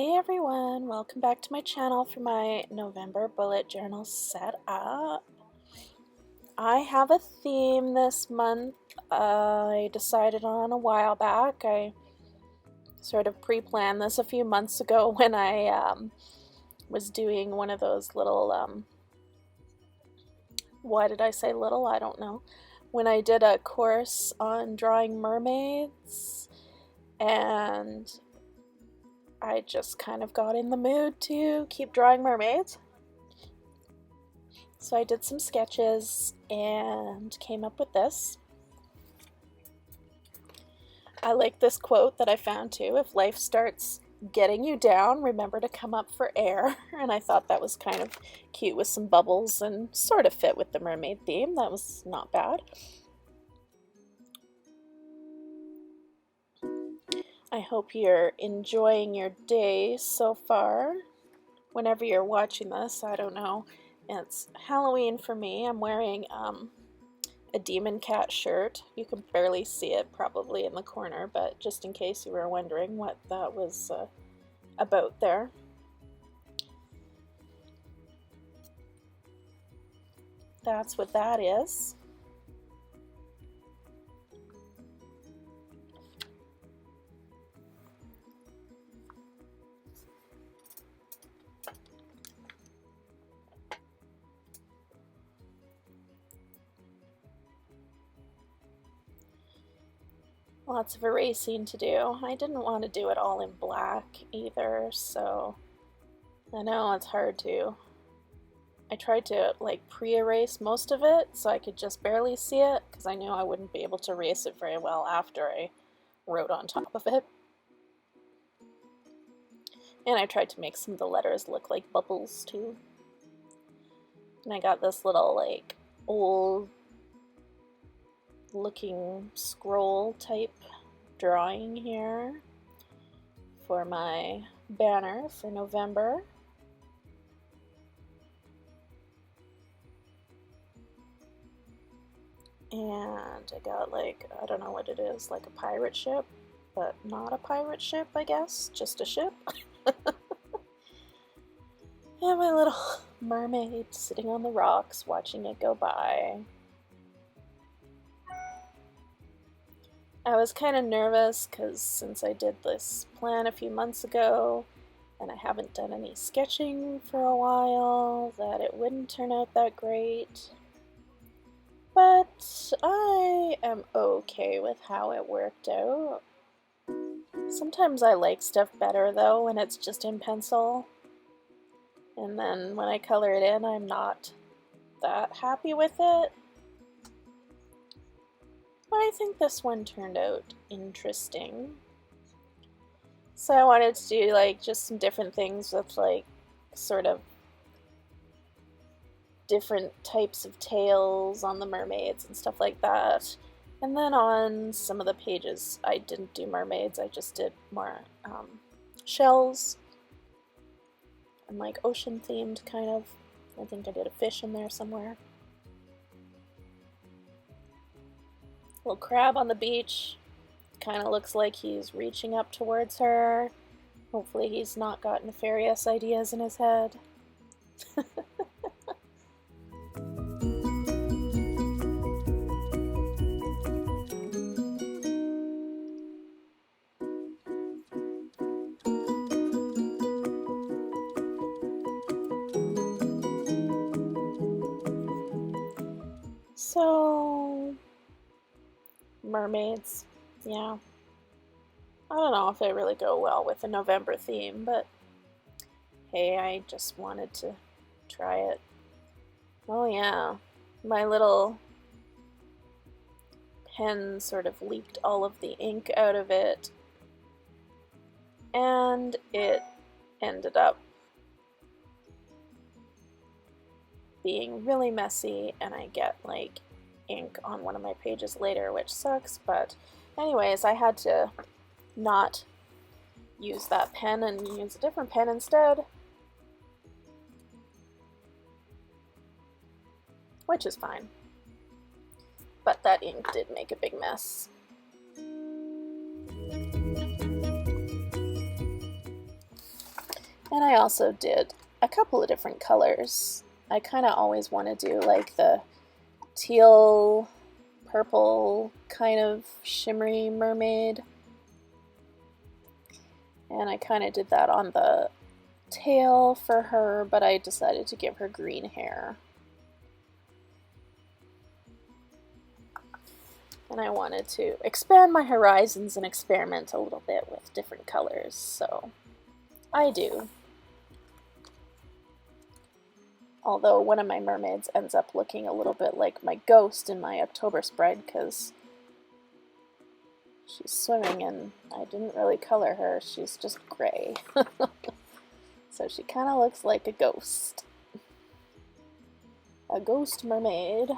Hey everyone, welcome back to my channel for my November bullet journal setup. I have a theme this month I decided on a while back. I sort of pre-planned this a few months ago when I was doing one of those little, why did I say little? I don't know. When I did a course on drawing mermaids, and I just kind of got in the mood to keep drawing mermaids. So I did some sketches and came up with this. I like this quote that I found too: if life starts getting you down, remember to come up for air. And I thought that was kind of cute with some bubbles and sort of fit with the mermaid theme. That was not bad. I hope you're enjoying your day so far. Whenever you're watching this, I don't know. It's Halloween for me. I'm wearing a demon cat shirt. You can barely see it probably in the corner, but just in case you were wondering what that was about there. That's what that is. Lots of erasing to do. I didn't want to do it all in black either, so I know it's hard to. I tried to like pre-erase most of it so I could just barely see it because I knew I wouldn't be able to erase it very well after I wrote on top of it. And I tried to make some of the letters look like bubbles too. And I got this little like old looking scroll type drawing here for my banner for November. And I got like, I don't know what it is, like a pirate ship, but not a pirate ship, I guess, just a ship. And my little mermaid sitting on the rocks watching it go by. I was kind of nervous because since I did this plan a few months ago and I haven't done any sketching for a while, that it wouldn't turn out that great. But I am okay with how it worked out. Sometimes I like stuff better though when it's just in pencil. And then when I color it in, I'm not that happy with it. But I think this one turned out interesting. So I wanted to do like just some different things with like sort of different types of tails on the mermaids and stuff like that. And then on some of the pages I didn't do mermaids, I just did more shells and like ocean themed kind of. I think I did a fish in there somewhere. Little crab on the beach. Kind of looks like he's reaching up towards her. Hopefully he's not got nefarious ideas in his head. So, mermaids, yeah. I don't know if they really go well with the November theme, but hey, I just wanted to try it. Oh yeah, my little pen sort of leaked all of the ink out of it, and it ended up being really messy, and I get like ink on one of my pages later, which sucks. But anyways, I had to not use that pen and use a different pen instead, which is fine. But that ink did make a big mess. And I also did a couple of different colors. I kind of always want to do like the teal, purple kind of shimmery mermaid. And I kind of did that on the tail for her, but I decided to give her green hair. And I wanted to expand my horizons and experiment a little bit with different colors, so I do. Although one of my mermaids ends up looking a little bit like my ghost in my October spread because she's swimming and I didn't really color her, she's just gray. So she kind of looks like a ghost. A ghost mermaid.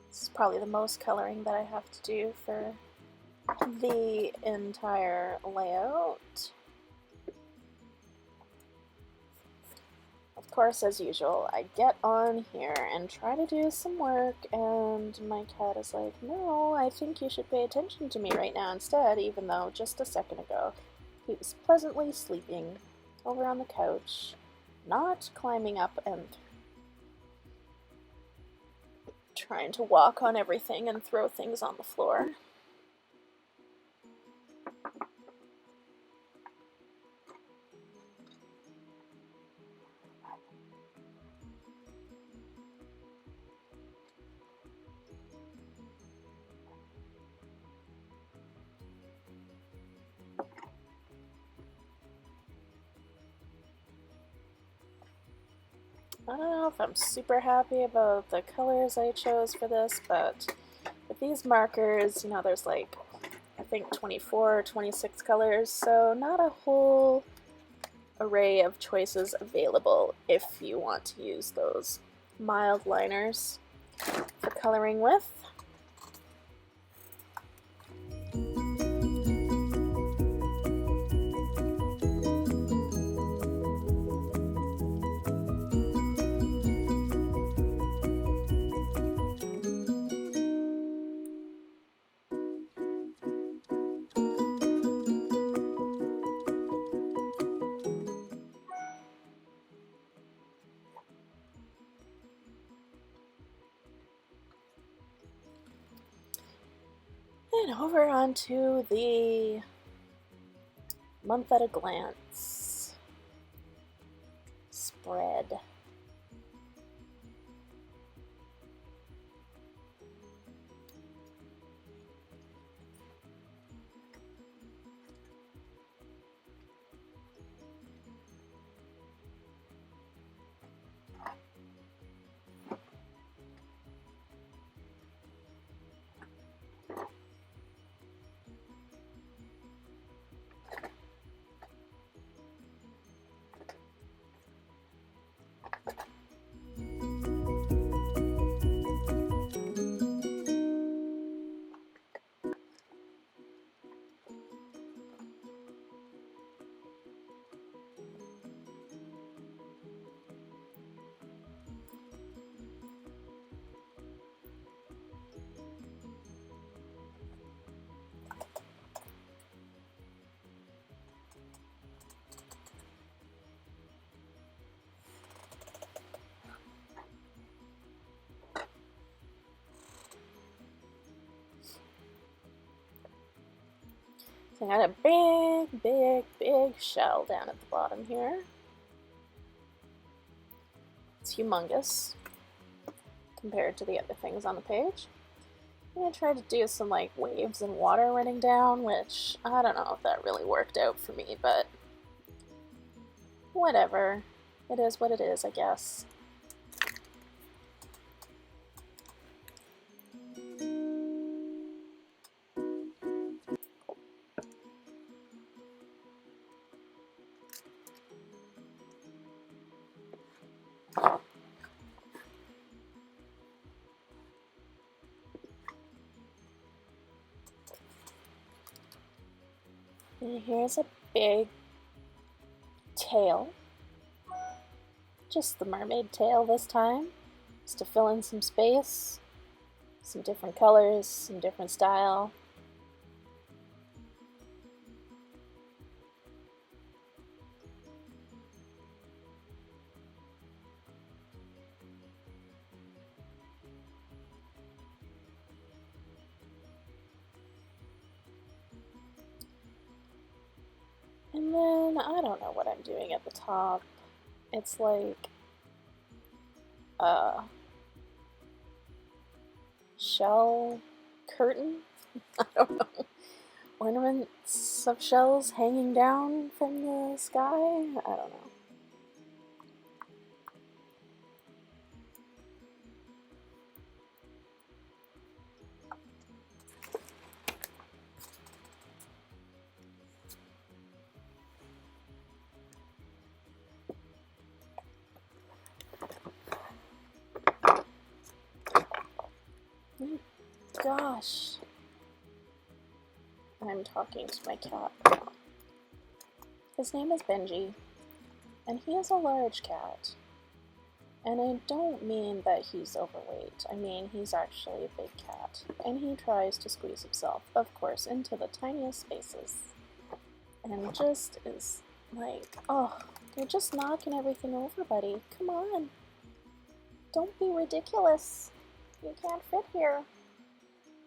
This is probably the most coloring that I have to do for the entire layout. Of course, as usual, I get on here and try to do some work, and my cat is like, no, I think you should pay attention to me right now instead, even though just a second ago he was pleasantly sleeping over on the couch, not climbing up and trying to walk on everything and throw things on the floor. I don't know if I'm super happy about the colors I chose for this, but with these markers, you know, there's like, I think 24 or 26 colors, so not a whole array of choices available if you want to use those mild liners for coloring with. And over onto the month at a glance spread. So I got a big shell down at the bottom here. It's humongous compared to the other things on the page. I'm going to try to do some like waves and water running down, which I don't know if that really worked out for me, but whatever. It is what it is, I guess. And here's a big tail. Just the mermaid tail this time, just to fill in some space, some different colors, some different style. And then, I don't know what I'm doing at the top. It's like a shell curtain? I don't know. Ornaments of shells hanging down from the sky? I don't know. Oh gosh. I'm talking to my cat. His name is Benji, and he is a large cat. And I don't mean that he's overweight. I mean he's actually a big cat, and he tries to squeeze himself, of course, into the tiniest spaces. And just is like, oh, you're just knocking everything over, buddy. Come on. Don't be ridiculous. You can't fit here.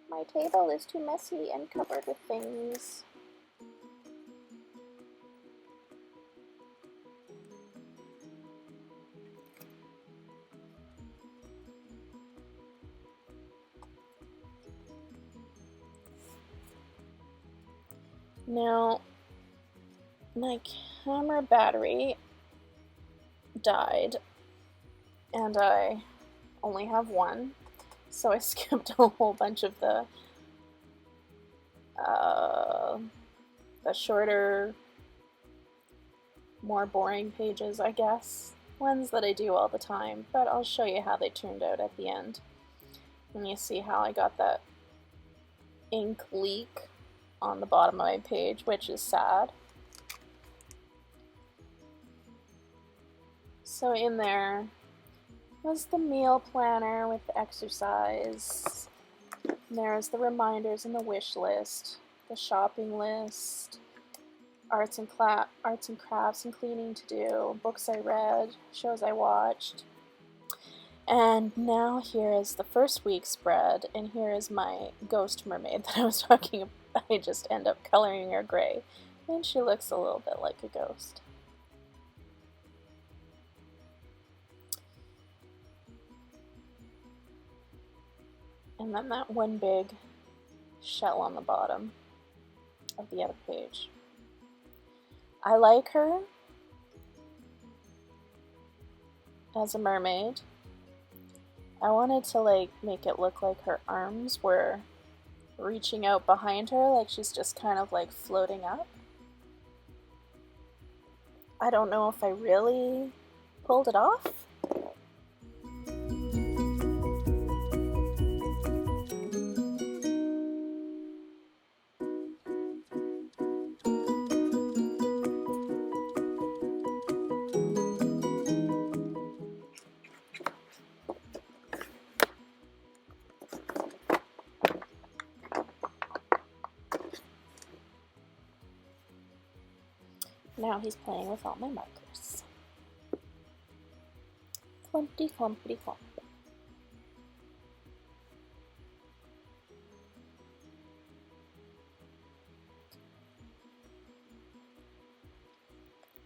My table is too messy and covered with things. Now, my camera battery died, and I only have one, so I skipped a whole bunch of the shorter, more boring pages, I guess. Ones that I do all the time, but I'll show you how they turned out at the end. And you see how I got that ink leak on the bottom of my page, which is sad. So in there was the meal planner with the exercise. And there's the reminders and the wish list, the shopping list, arts and crafts and cleaning to do, books I read, shows I watched. And now here is the first week's spread, and here is my ghost mermaid that I was talking about. I just end up coloring her gray, and she looks a little bit like a ghost. And then that one big shell on the bottom of the other page. I like her as a mermaid. I wanted to like make it look like her arms were reaching out behind her, like she's just kind of like floating up. I don't know if I really pulled it off. Now he's playing with all my markers. Clumpty, clumpty, clump.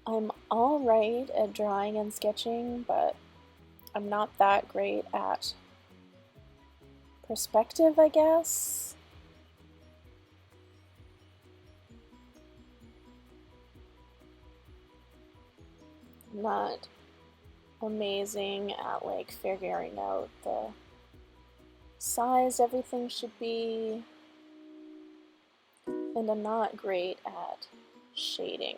I'm alright at drawing and sketching, but I'm not that great at perspective, I guess. I'm not amazing at like figuring out the size everything should be, and I'm not great at shading.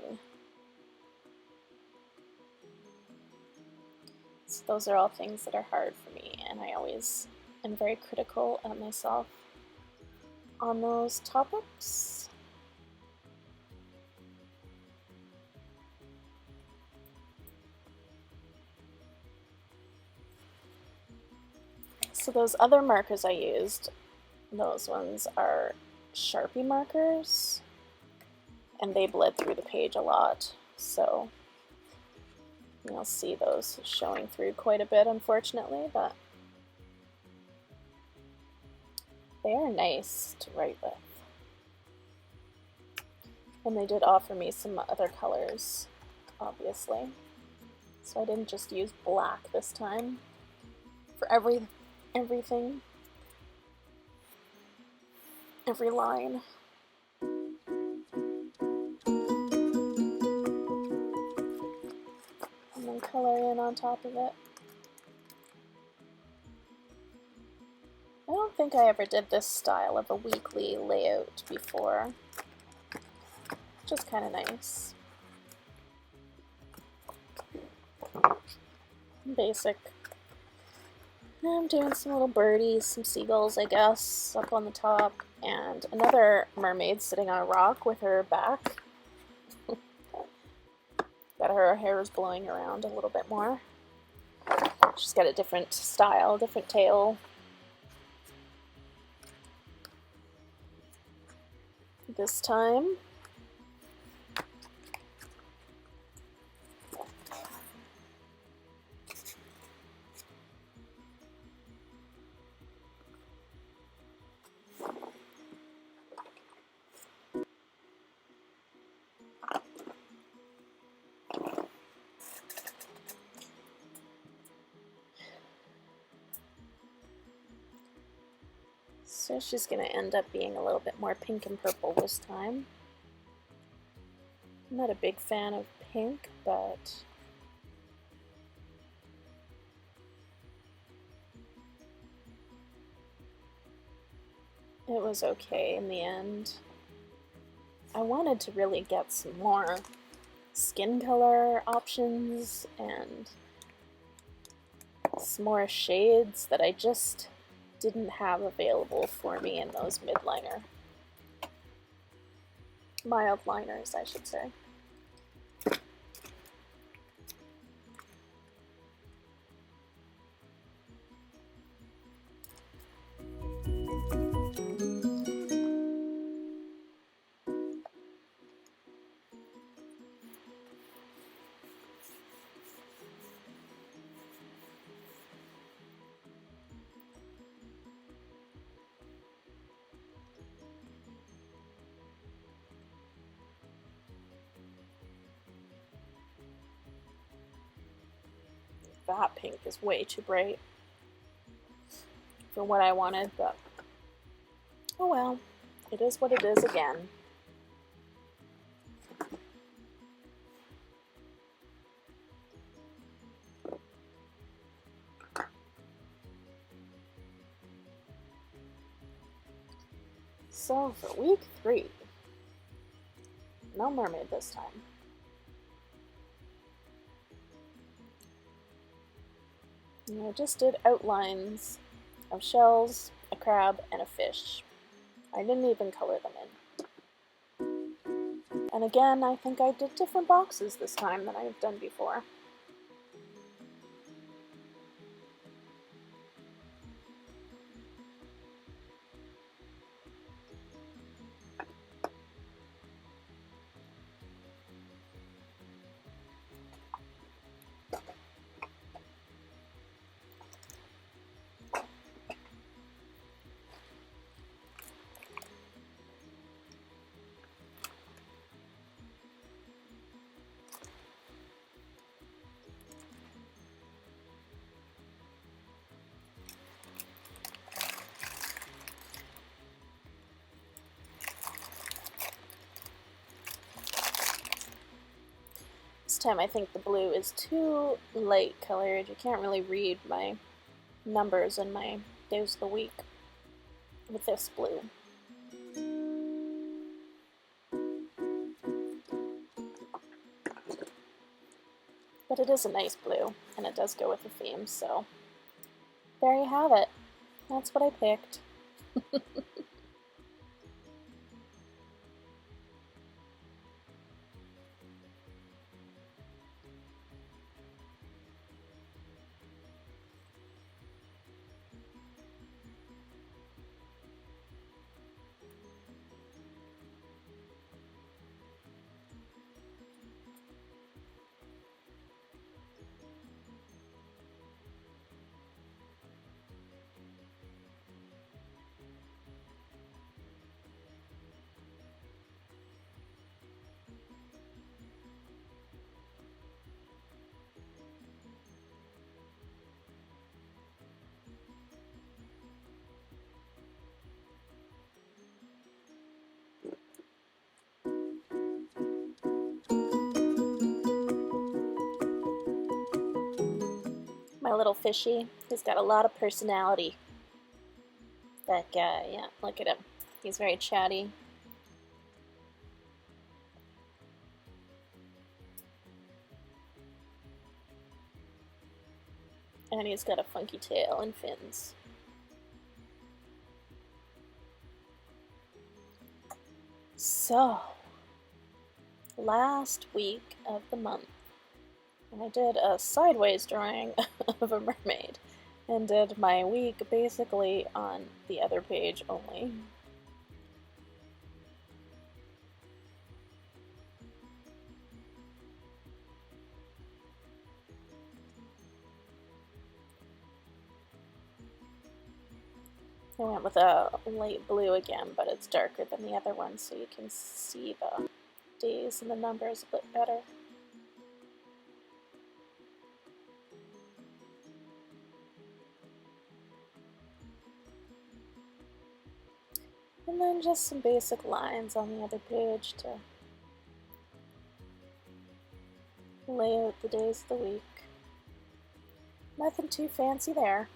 So those are all things that are hard for me, and I always am very critical at myself on those topics. So those other markers I used, those ones are Sharpie markers, and they bled through the page a lot, so you'll see those showing through quite a bit, unfortunately, but they are nice to write with. And they did offer me some other colors, obviously, so I didn't just use black this time for everything, every line. And then color in on top of it. I don't think I ever did this style of a weekly layout before, which is kind of nice. Basic. I'm doing some little birdies, some seagulls, I guess, up on the top, and another mermaid sitting on a rock with her back. But her hair is blowing around a little bit more. She's got a different style, different tail. This time, so she's going to end up being a little bit more pink and purple this time. I'm not a big fan of pink, but it was okay in the end. I wanted to really get some more skin color options and some more shades that I just didn't have available for me in those midliner. Mild liners, I should say. That pink is way too bright for what I wanted, but oh well, it is what it is again. So for week 3, no mermaid this time. And I just did outlines of shells, a crab, and a fish. I didn't even color them in. And again, I think I did different boxes this time than I've done before. This time I think the blue is too light colored. You can't really read my numbers in my days of the week with this blue. But it is a nice blue, and it does go with the theme, so there you have it. That's what I picked. My little fishy, he's got a lot of personality. That guy, yeah, look at him. He's very chatty. And he's got a funky tail and fins. So, last week of the month, I did a sideways drawing of a mermaid and did my week basically on the other page only. I went with a light blue again, but it's darker than the other one, so you can see the days and the numbers a bit better. And then just some basic lines on the other page to lay out the days of the week. Nothing too fancy there.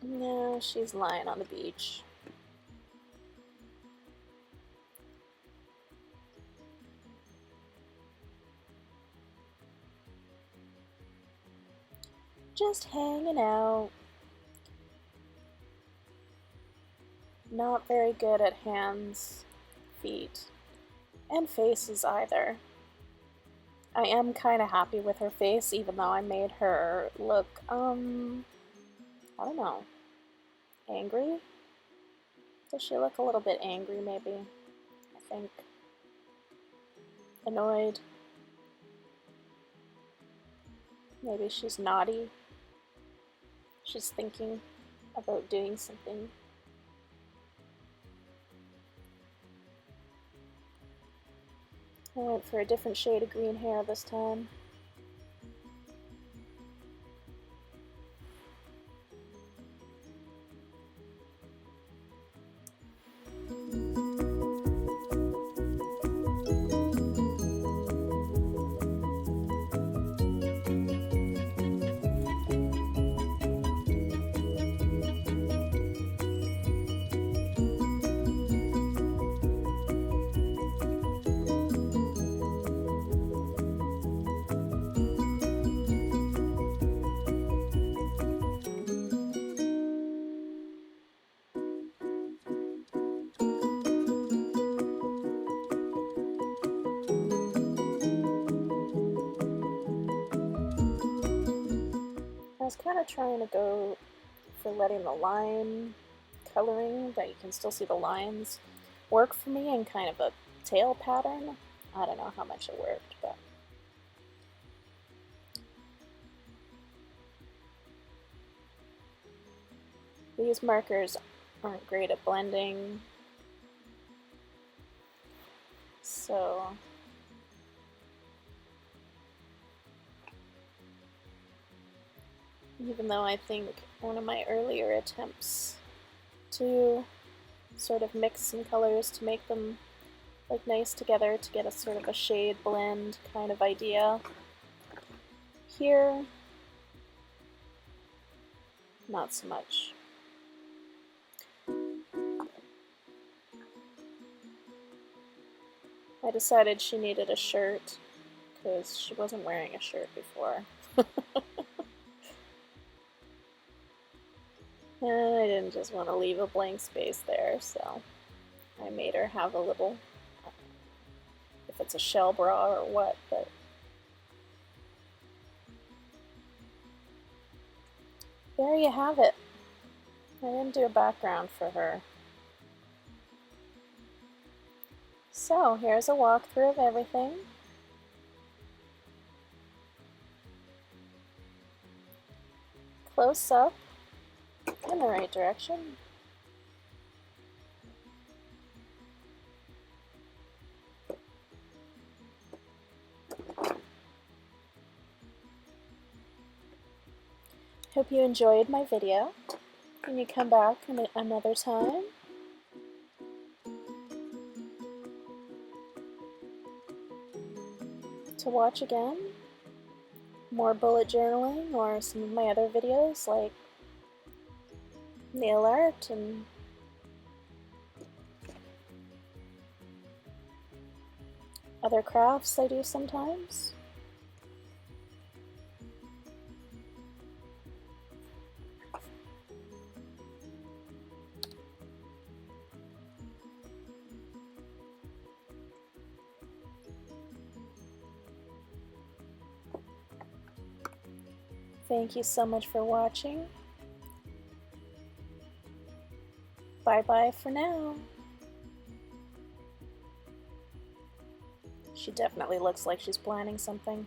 No, she's lying on the beach. Just hanging out. Not very good at hands, feet, and faces either. I am kind of happy with her face, even though I made her look, I don't know, angry? Does she look a little bit angry, maybe? I think. Annoyed. Maybe she's naughty. She's thinking about doing something. I went for a different shade of green hair this time. I was kind of trying to go for letting the line coloring, that you can still see the lines, work for me in kind of a tail pattern. I don't know how much it worked, but these markers aren't great at blending, so even though I think one of my earlier attempts to sort of mix some colors to make them look nice together to get a sort of a shade blend kind of idea. Here, not so much. I decided she needed a shirt because she wasn't wearing a shirt before. And I didn't just want to leave a blank space there, so I made her have a little, if it's a shell bra or what, but there you have it. I didn't do a background for her. So here's a walkthrough of everything. Close up, in the right direction. Hope you enjoyed my video. Can you come back another time? To watch again? More bullet journaling or some of my other videos like nail art and other crafts I do sometimes. Thank you so much for watching. Bye-bye for now. She definitely looks like she's planning something.